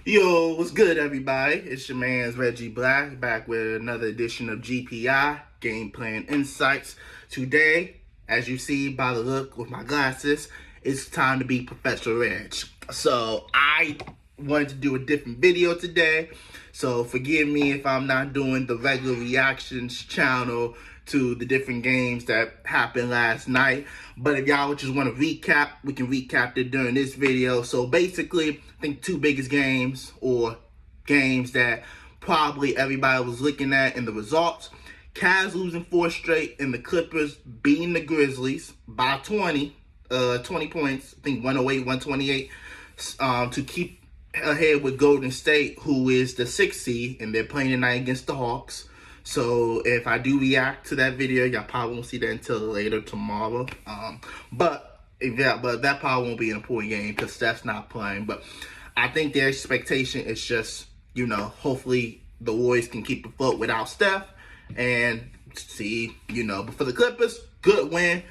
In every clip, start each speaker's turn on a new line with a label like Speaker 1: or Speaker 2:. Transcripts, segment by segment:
Speaker 1: Yo, what's good, everybody? It's your man's Reggie Black, back with another edition of GPI, Game Plan Insights. Today, as you see by the look with my glasses, it's time to be Professor Reg. So, I wanted to do a different video today, so forgive me if I'm not doing the regular reactions channel to the different games that happened last night. But if y'all just want to recap, we can recap it during this video. So basically, I think two biggest games, or games that probably everybody was looking at in the results. Cavs losing 4 straight, and the Clippers beating the Grizzlies by 20 points. I think 108, 128, to keep ahead with Golden State, who is the 6th seed, and they're playing tonight against the Hawks. So if I do react to that video, y'all probably won't see that until later tomorrow. But that probably won't be an important game because Steph's not playing. But I think their expectation is just, hopefully the Warriors can keep afloat without Steph and see, But for the Clippers, good win.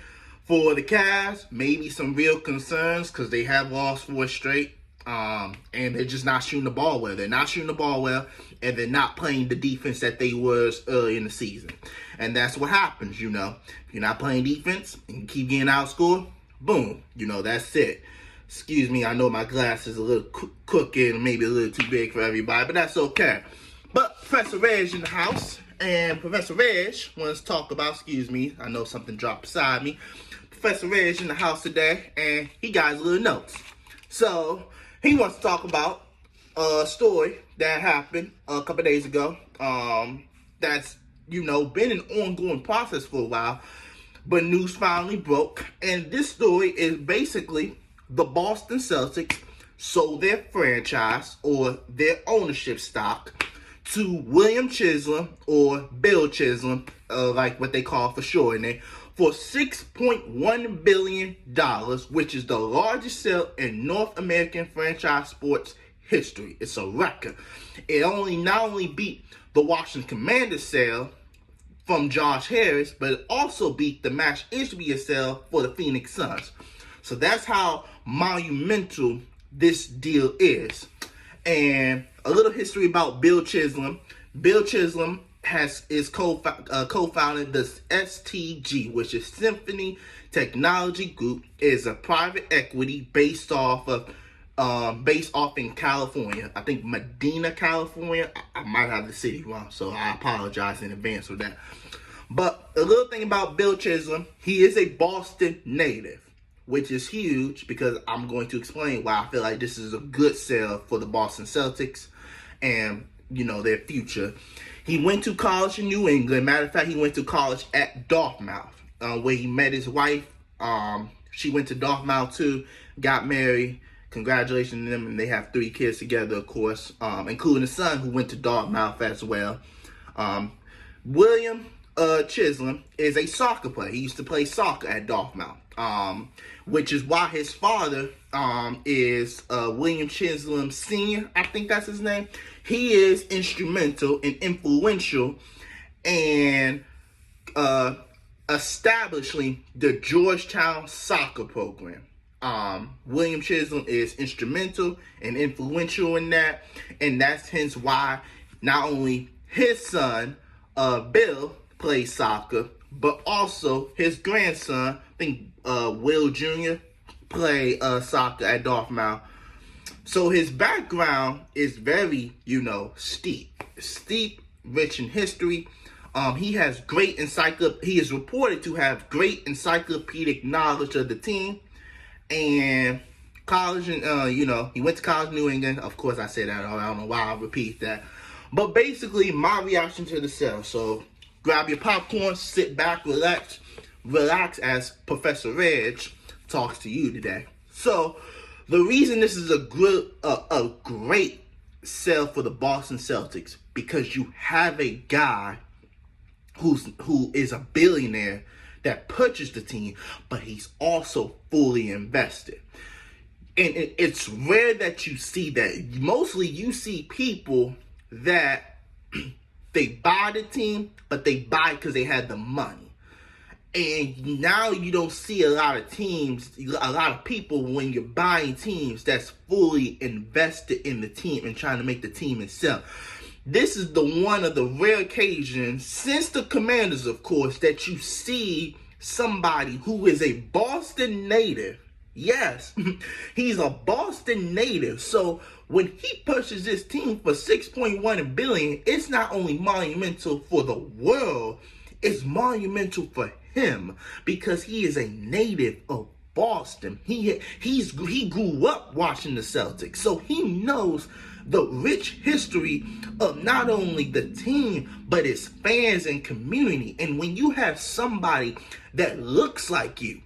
Speaker 1: For the Cavs, maybe some real concerns because they have lost 4 straight. And they're just not shooting the ball well. They're not shooting the ball well, and they're not playing the defense that they was early in the season. And that's what happens, If you're not playing defense and you keep getting outscored, boom, that's it. Excuse me, I know my glass is a little crooked and maybe a little too big for everybody, but that's okay. But Professor Reg in the house, and Professor Reg wants to talk about, I know something dropped beside me. Professor Reg in the house today, and he got his little notes. So, he wants to talk about a story that happened a couple days ago. That's, been an ongoing process for a while, but news finally broke. And this story is basically the Boston Celtics sold their franchise or their ownership stock to William Chisholm or Bill Chisholm, like what they call for short in there, for $6.1 billion, which is the largest sale in North American franchise sports history. It's a record. It not only beat the Washington Commanders sale from Josh Harris, but it also beat the Match Ishbia sale for the Phoenix Suns. So that's how monumental this deal is. And a little history about Bill Chisholm. Bill Chisholm is co-founded the STG, which is Symphony Technology Group, is a private equity based off in California. I think Medina, California. I might have the city wrong, so I apologize in advance for that. But a little thing about Bill Chisholm, he is a Boston native, which is huge because I'm going to explain why I feel like this is a good sale for the Boston Celtics and, their future. He went to college in New England. Matter of fact, he went to college at Dartmouth, where he met his wife. She went to Dartmouth too, got married. Congratulations to them, and they have 3 kids together, of course, including a son who went to Dartmouth as well. William Chisholm is a soccer player. He used to play soccer at Dartmouth, which is why his father is William Chisholm Sr., I think that's his name. He is instrumental and influential in establishing the Georgetown soccer program. William Chisholm is instrumental and influential in that, and that's hence why not only his son, Bill, plays soccer, but also his grandson, I think Will Jr., play soccer at Dartmouth. So his background is very, steep, rich in history. He has he is reported to have great encyclopedic knowledge of the team. And college, and he went to college in New England. Of course, I said that. I don't know why I repeat that. But basically, my reaction to the sale. So grab your popcorn, sit back, relax as Professor Reg talks to you today. So the reason this is a great sale for the Boston Celtics, because you have a guy who is a billionaire that purchased the team, but he's also fully invested. And it's rare that you see that. Mostly you see people that they buy the team, but they buy because they had the money. And now you don't see a lot of teams, a lot of people when you're buying teams that's fully invested in the team and trying to make the team itself. This is the one of the rare occasions, since the Commanders, of course, that you see somebody who is a Boston native. Yes, he's a Boston native. So when he purchased this team for $6.1 billion, it's not only monumental for the world, it's monumental for him because he is a native of Boston. He grew up watching the Celtics, so he knows the rich history of not only the team but its fans and community. And when you have somebody that looks like you,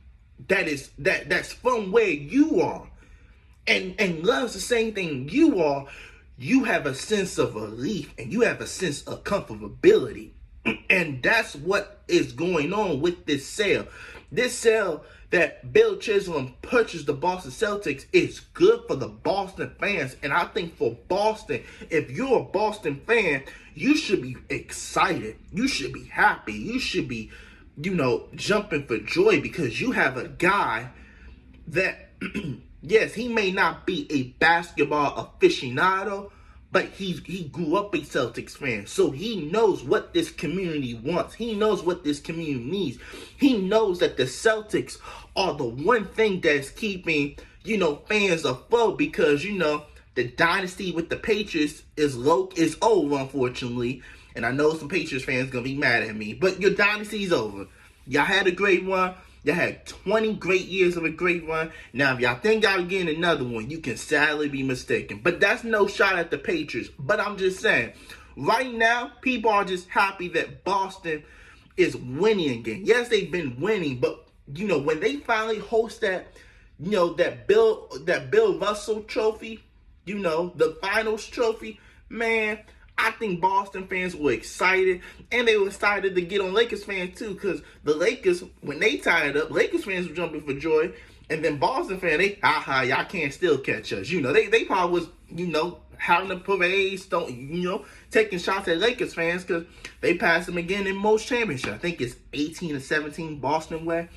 Speaker 1: that's from where you are, and loves the same thing you are, you have a sense of relief and you have a sense of comfortability. And that's what is going on with this sale. This sale that Bill Chisholm purchased the Boston Celtics is good for the Boston fans. And I think for Boston, if you're a Boston fan, you should be excited. You should be happy. You should be, jumping for joy because you have a guy that, yes, he may not be a basketball aficionado, but he grew up a Celtics fan, so he knows what this community wants. He knows what this community needs. He knows that the Celtics are the one thing that's keeping, fans afloat because, the dynasty with the Patriots is over, unfortunately. And I know some Patriots fans going to be mad at me, but your dynasty's over. Y'all had a great run. Y'all had 20 great years of a great run. Now, if y'all think y'all getting another one, you can sadly be mistaken. But that's no shot at the Patriots. But I'm just saying, right now, people are just happy that Boston is winning again. Yes, they've been winning, but, when they finally host that, that Bill Russell trophy, the finals trophy, man, I think Boston fans were excited, and they were excited to get on Lakers fans too, because the Lakers, when they tied up, Lakers fans were jumping for joy, and then Boston fans, y'all can't still catch us. They probably was, having the parades, taking shots at Lakers fans because they passed them again in most championships. I think it's 18-17 Boston way.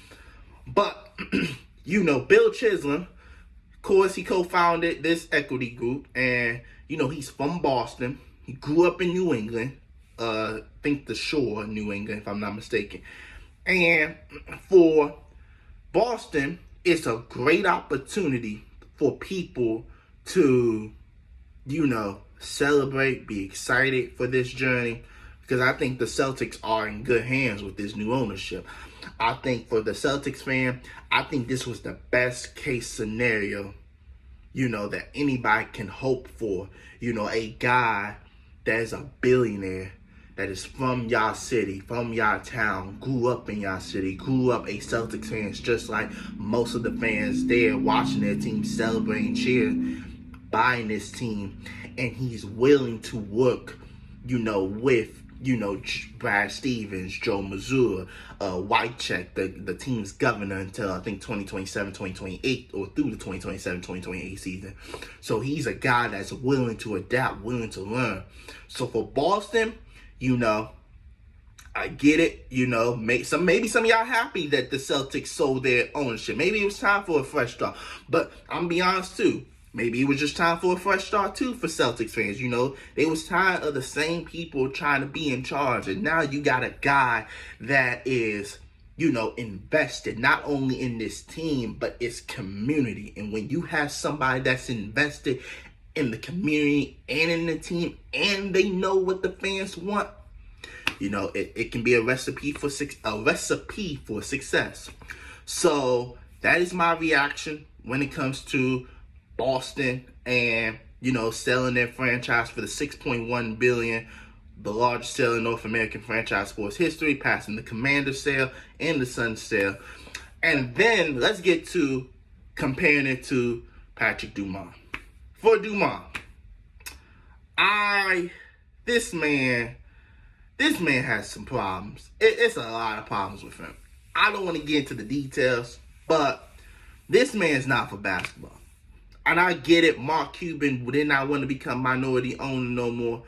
Speaker 1: But, Bill Chisholm, of course, he co-founded this equity group, and, he's from Boston. He grew up in New England, I think the shore, New England, if I'm not mistaken. And for Boston, it's a great opportunity for people to, celebrate, be excited for this journey, because I think the Celtics are in good hands with this new ownership. I think for the Celtics fan, I think this was the best case scenario, that anybody can hope for. A guy that is a billionaire, that is from y'all city, from y'all town, grew up in y'all city, grew up a Celtics fans just like most of the fans there, watching their team, celebrating, cheering, buying this team, and he's willing to work, with, Brad Stevens, Joe Mazzulla, Wycheck, the team's governor until I think 2027, 2028, or through the 2027, 2028 season. So he's a guy that's willing to adapt, willing to learn. So for Boston, I get it, maybe some of y'all happy that the Celtics sold their ownership. Maybe it was time for a fresh start. But I'm gonna be honest too. Maybe it was just time for a fresh start too for Celtics fans. They was tired of the same people trying to be in charge. And now you got a guy that is, invested not only in this team, but its community. And when you have somebody that's invested in the community and in the team, and they know what the fans want, it can be a recipe for success. So that is my reaction when it comes to Boston and, selling their franchise for the $6.1 billion, the largest sale in North American franchise sports history, passing the Commander sale and the Sun sale. And then let's get to comparing it to Patrick Dumont. For Dumont, this man has some problems. It's a lot of problems with him. I don't want to get into the details, but this man's not for basketball. And I get it, Mark Cuban did not want to become minority owner no more.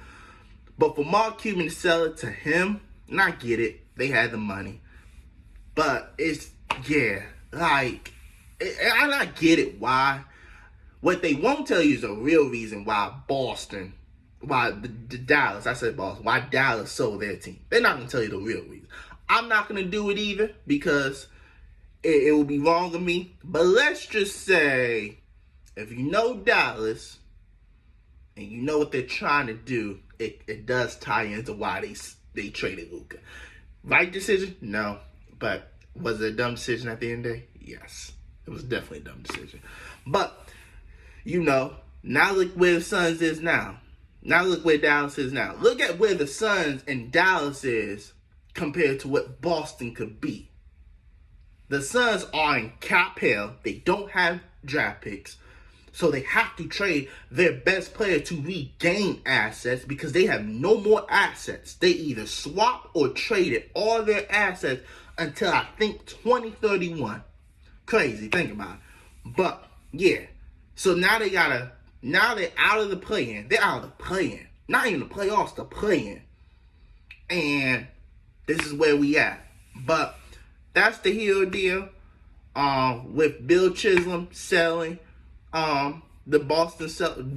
Speaker 1: But for Mark Cuban to sell it to him, and I get it, they had the money. But it's, yeah, like, and I get it why. What they won't tell you is the real reason why the Dallas, I said Boston, why Dallas sold their team. They're not going to tell you the real reason. I'm not going to do it either because it will be wrong of me. But let's just say, if you know Dallas and you know what they're trying to do, it does tie into why they traded Luka. Right decision? No. But was it a dumb decision at the end of the day? Yes. It was definitely a dumb decision. But, now look where the Suns is now. Now look where Dallas is now. Look at where the Suns and Dallas is compared to what Boston could be. The Suns are in cap hell. They don't have draft picks. So they have to trade their best player to regain assets because they have no more assets. They either swap or traded all their assets until I think 2031. Crazy, think about it. But, yeah. So now they're out of the play-in. They're out of the play-in. Not even the playoffs, the play-in. And this is where we at. But that's the heel deal. With Bill Chisholm selling the Boston Celtics.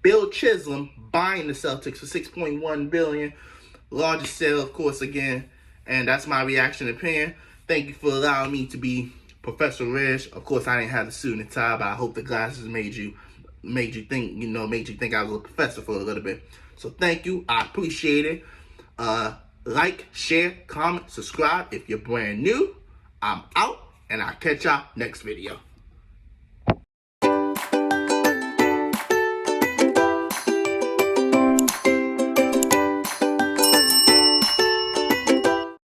Speaker 1: Bill Chisholm buying the Celtics for $6.1 billion. Largest sale, of course, again. And that's my reaction and opinion. Thank you for allowing me to be Professor Reg. Of course, I didn't have the suit and tie, but I hope the glasses made you think I was a professor for a little bit. So thank you. I appreciate it. Like, share, comment, subscribe if you're brand new. I'm out, and I'll catch y'all next video.